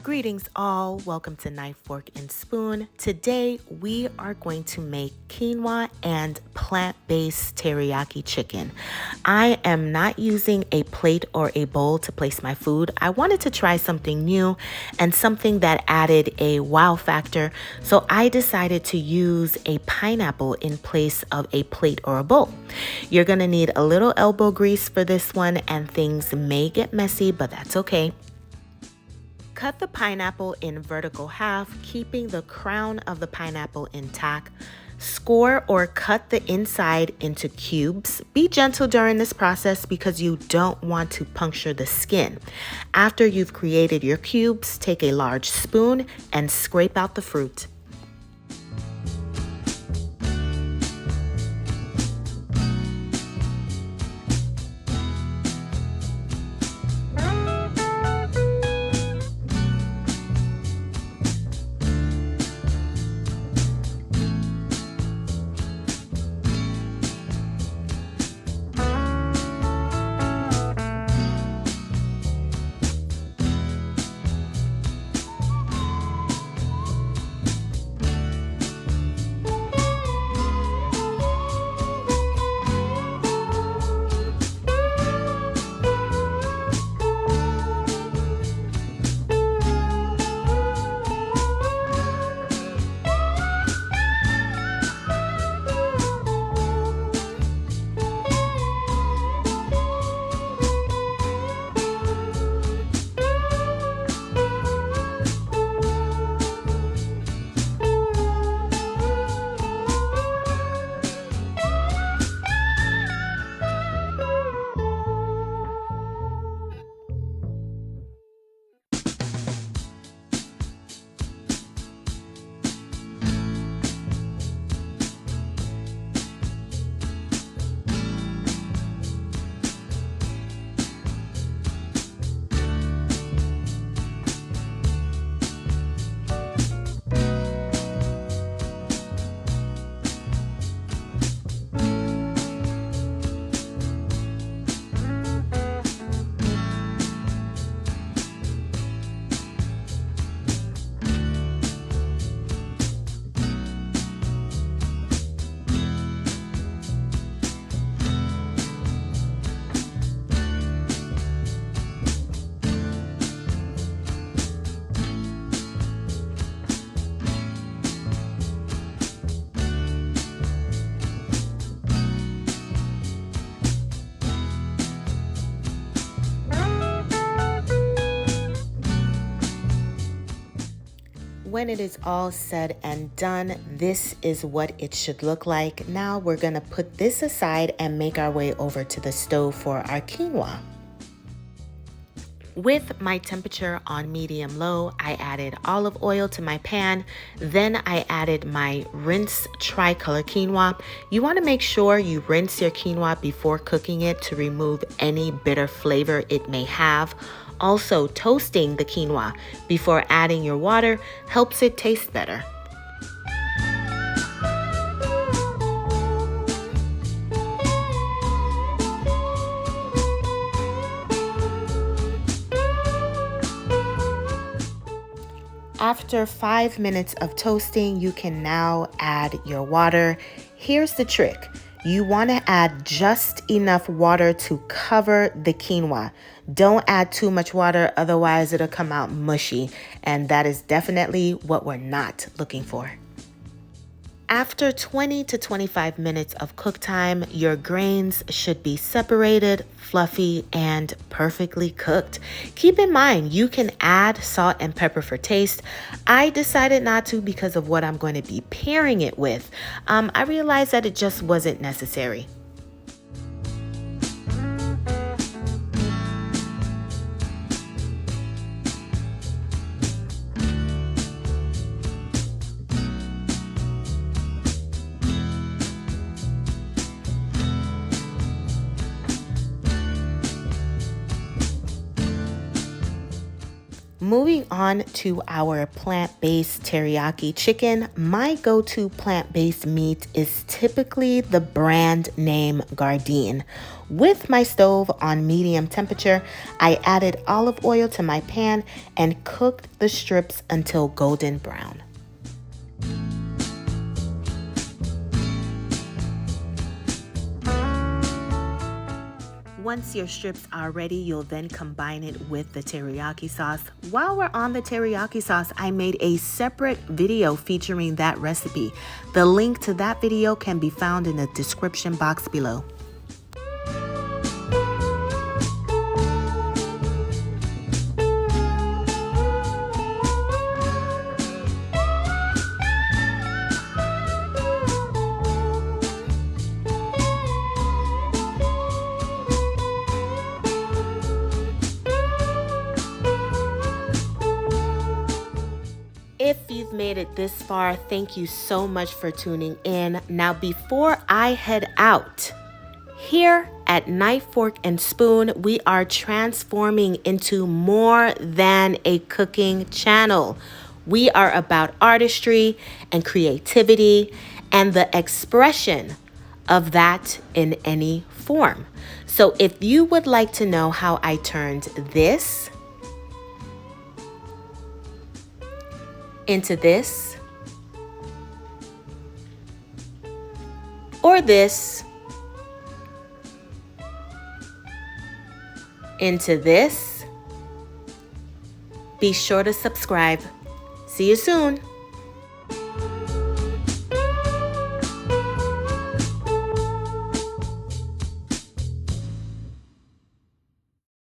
Greetings all, welcome to Knife, Fork, and Spoon. Today we are going to make quinoa and plant-based teriyaki chicken. I am not using a plate or a bowl to place my food. I wanted to try something new and something that added a wow factor, so I decided to use a pineapple in place of a plate or a bowl. You're gonna need a little elbow grease for this one, and things may get messy, but that's okay. Cut the pineapple in vertical half, keeping the crown of the pineapple intact. Score or cut the inside into cubes. Be gentle during this process because you don't want to puncture the skin. After you've created your cubes, take a large spoon and scrape out the fruit. When it is all said and done, this is what it should look like. Now we're gonna put this aside and make our way over to the stove for our quinoa. With my temperature on medium-low, I added olive oil to my pan. Then I added my rinsed tricolor quinoa. You want to make sure you rinse your quinoa before cooking it to remove any bitter flavor it may have. Also, toasting the quinoa before adding your water helps it taste better. After 5 minutes of toasting, you can now add your water. Here's the trick. You want to add just enough water to cover the quinoa. Don't add too much water, otherwise it'll come out mushy, and that is definitely what we're not looking for. After 20 to 25 minutes of cook time, your grains should be separated, fluffy, and perfectly cooked. Keep in mind, you can add salt and pepper for taste. I decided not to because of what I'm going to be pairing it with. I realized that it just wasn't necessary. Moving on to our plant-based teriyaki chicken, my go-to plant-based meat is typically the brand name Gardein. With my stove on medium temperature, I added olive oil to my pan and cooked the strips until golden brown. Once your strips are ready, you'll then combine it with the teriyaki sauce. While we're on the teriyaki sauce, I made a separate video featuring that recipe. The link to that video can be found in the description box below. If you've made it this far, thank you so much for tuning in. Now, before I head out, here at Knife, Fork, and Spoon, we are transforming into more than a cooking channel. We are about artistry and creativity and the expression of that in any form. So if you would like to know how I turned this into this, or this into this, be sure to subscribe. See you soon.